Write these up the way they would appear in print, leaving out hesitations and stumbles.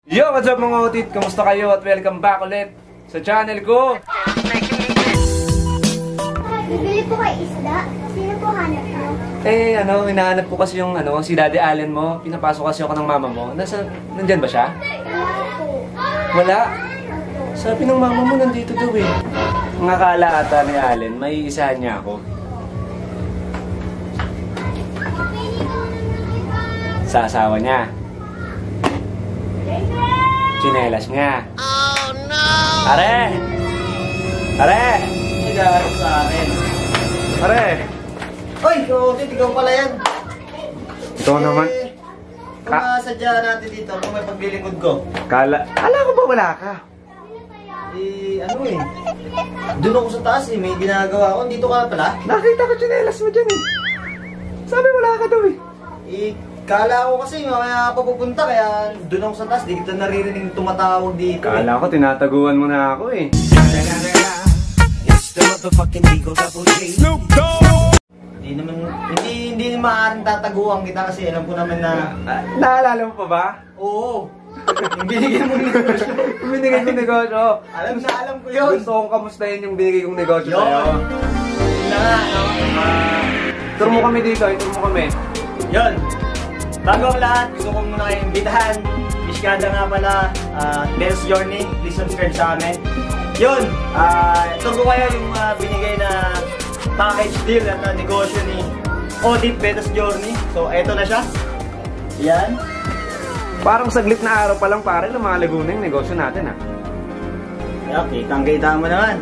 Yo, what's up mga utit? Kamusta kayo at welcome back ulit sa channel ko. Bibili po kay isda. Sino po hanap mo? Hinahanap ko kasi yung si Daddy Allen mo. Pinapasok kasi ako ng mama mo. Nandyan ba siya? Wala po. Wala? Sabi ng mama mo nandito daw eh. Ang akala ata ni Allen, may isahan niya ako. Sa asawa niya. Chinelas niya. Oh no! Are! Are! Nag-aaral sa akin. Are! Hoy, Otit, ikaw pala yan. Ito naman. Kung masadya natin dito, kung may paglilingkod ko. Kala ko ba wala ka? Doon ako sa taas may ginagawa ko. Dito ka pala. Nakita ko chinelas mo dyan eh. Sabi wala ka daw eh. Kala ko kasi mamaya papupunta, kaya doon ako sa taas. Di kita naririnig tumatawag dito. Kala ko tinataguan mo na ako eh. Hindi maaaring tataguan kita kasi alam ko naman na... Naalala mo pa ba? Oo. Yung binigay mong negosyo. Yung binigay kong negosyo. Alam ko yun. Gusto kong kamustahin yung binigay kong negosyo Yun. sa'yo. Yun na nga, no? Tour mo kami dito, tour mo kami. Yun. Bago ang lahat, gusto ko muna kayong imbitahan. Miskada nga pala, Dance Journey. Please subscribe sa amin. Yun, ito ko kayo yung binigay na package deal at negosyo ni Odit Betas Journey. So, eto na siya. Yan. Parang saglit na araw pa lang pare, lumalago na yung negosyo natin ah. Okay, kitang-kita mo naman.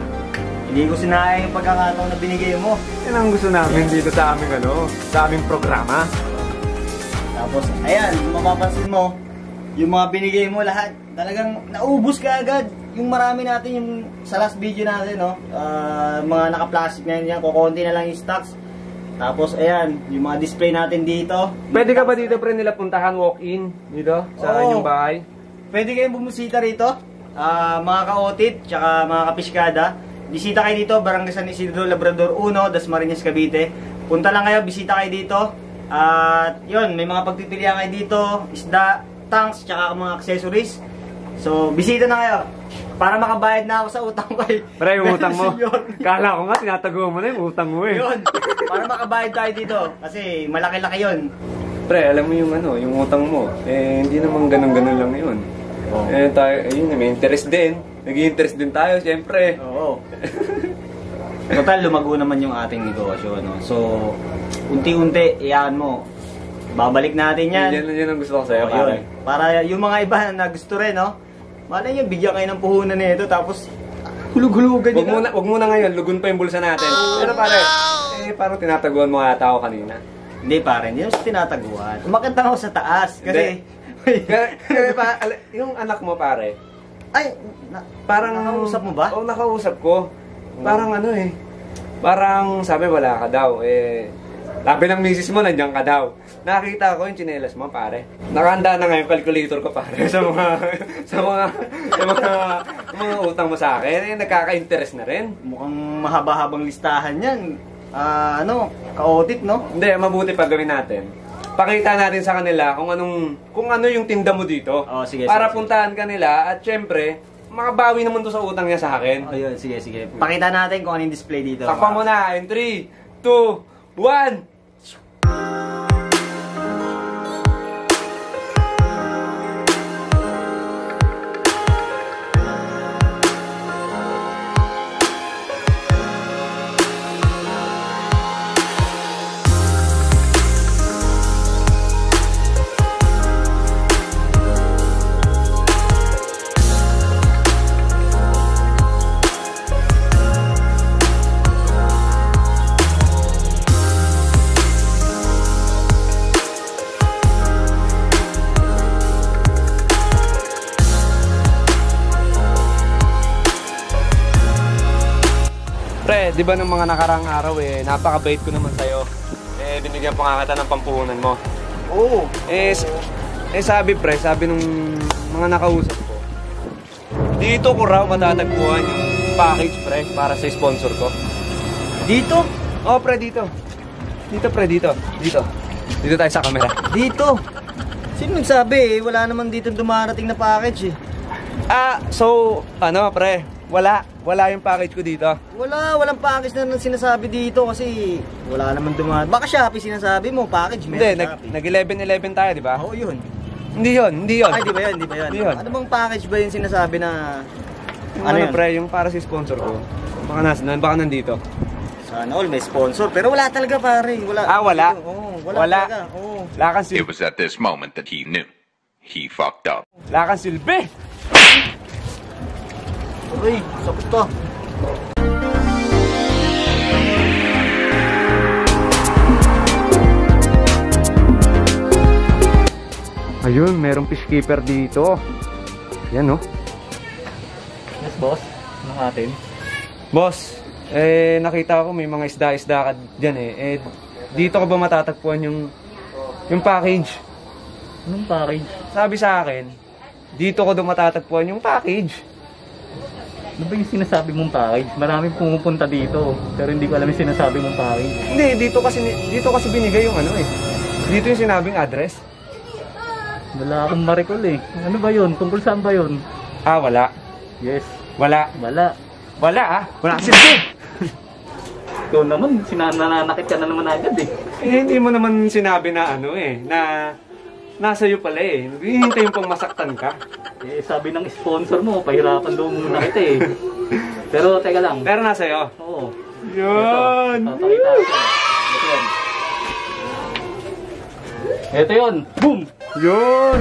Hindi ko sinayang yung pagkakataon na binigay mo. Yan ang gusto namin dito sa aming sa aming programa. Tapos, ayan, kung mapapansin mo, yung mga binigay mo lahat, talagang naubos ka agad. Yung marami natin, yung sa last video natin, no? Mga naka-plastic na yan, kukunti na lang yung stocks. Tapos, ayan, yung mga display natin dito. Pwede ka ba dito pre nila puntahan, walk-in dito sa inyong bahay? Pwede kayong bumusita rito, mga ka-otit, tsaka mga kapiskada. Bisita kayo dito, Barangay San Isidro, Labrador 1, Dasmariñas, Cavite. Punta lang kayo, bisita kayo dito. At yun, may mga pagpipilian kayo dito, isda, tanks, tsaka mga accessories. So, bisita na kayo para makabayad na ako sa utang ko eh. Pre, yung utang mo. Kala ko nga, tinatago mo na yung utang mo eh. Yun, para makabayad tayo dito. Kasi malaki-laki yun. Pre, alam mo yung utang mo, hindi naman ganun-ganun lang yun. Oh. May interest din. Nag-i-interest din tayo, siyempre. Oo. Total, lumago naman yung ating negosyo, no? So, unti-unti, iyan mo. Babalik natin yan. Yan ang gusto ko sa'yo, pare. Para yung mga iba na gusto rin, no? Malay nyo, bigyan kayo ng puhunan nito, tapos hulug-hulugan nyo. Wag muna ngayon, lugun pa yung bulsa natin. Pero pare, parang tinataguan mo ata ako kanina. Hindi pare, hindi mo tinataguan. Umakit ako sa taas, kasi... yung anak mo pare, ay, parang... nakausap mo ba? Oo, nakausap ko. Parang parang sabi wala ka daw. Sabi ng misis mo, nandiyan ka daw. Nakita ko yung tsinelas mo, pare. Nakahanda na nga yung calculator ko, pare, sa mga utang mo sa akin. Nagkaka-interest na rin. Mukhang mahaba-habang listahan yan. Ka-audit, no? Hindi, mabuti pa gawin natin. Pakita natin sa kanila kung ano yung tinda mo dito. Oh, sige, para sige. puntahan kanila at syempre, makabawi naman to sa utang niya sa akin. Oh, yun, sige. Pakita natin kung ano yung display dito. Takpan mo na, in 3, 2, 1! Pre, di ba ng mga nakarang araw napakabait ko naman sa'yo. Binigyan pa nga kita ng pampuhunan mo. Oo. Sabi nung mga nakausap ko, dito ko raw matatagpuan yung package pre para sa sponsor ko. Dito? Oh pre, dito. Dito pre, dito. Dito tayo sa camera. Dito? Sino nagsabi eh? Wala naman dito dumarating na package eh. So, ano pre, wala yung package ko dito. Walang package na sinasabi dito kasi wala naman dumarating. Baka Shopee sinasabi mo, package meron. Hindi, Shopee. nag-11-11 tayo, di ba? Oo, yun. Hindi yun. Ay, di ba yun? Hindi yun. Ano bang package ba yung sinasabi na... Ano yun? Pre, yung para sa sponsor ko. Baka nandito. Sana all may sponsor, pero wala talaga pare. Wala. Wala? Oo, Wala. talaga. Oo. Wala kang It was at this moment that he knew. He fucked up. Wala kang silbi! Uy, sakit to. Ayun, merong fishkeeper dito. Yan, no? Yes, boss. Anong atin? Boss, nakita ko may mga isda-isda ka dyan eh. Dito ko ba matatagpuan yung package? Anong package? Sabi sa akin, dito ko daw matatagpuan yung package. Ano ba yung sinasabi mong package? Maraming pumupunta dito, pero hindi ko alam yung sinasabi mong package. Hindi, dito kasi binigay yung ano eh. Dito yung sinabing address. Wala akong ma-recall eh. Ano ba yun? Tungkol saan ba yun? Wala. Yes. Wala. Wala. Wala Wala kasi silbi! Ikaw naman, sinananakit ka na naman agad eh. Hindi mo naman sinabi na ano eh, na nasa iyo pala eh. Hihintay yung pang masaktan ka. Eh, sabi ng sponsor mo, pahirapan daw muna kita eh. Pero teka lang. Pero nasa iyo. Oo. Yun! Papakita ko sa'yo. Ito yun. Ito yun. Boom! Yun!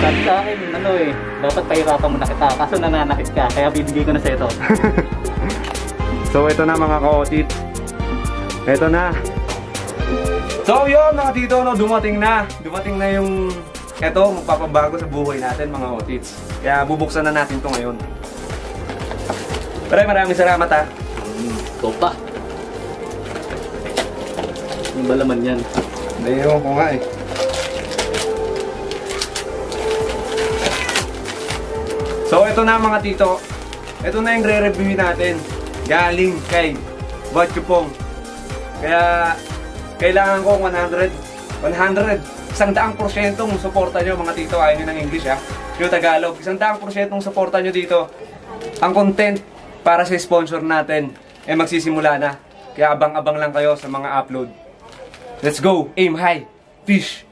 Sabi sa akin, ano eh, dapat pahirapan mo na kita. Kaso nananakit ka, kaya bibigay ko na sa ito. So ito na mga ka-otit. Ito na. So yun mga tito, no, dumating na yung eto, magpapabago sa buhay natin mga otits. Kaya bubuksan na natin to ngayon. Maraming salamat ha. Ito pa. Yung ba laman yan? Ewan ko nga eh. So ito na mga tito. Ito na yung re-review natin. Galing kay Batchupong. Kaya kailangan ko 100% suporta nyo mga tito. Ayaw nyo ng English ha. Yung Tagalog. 100% suporta nyo dito. Ang content para sa sponsor natin magsisimula na. Kaya abang-abang lang kayo sa mga upload. Let's go! Aim high! Fish!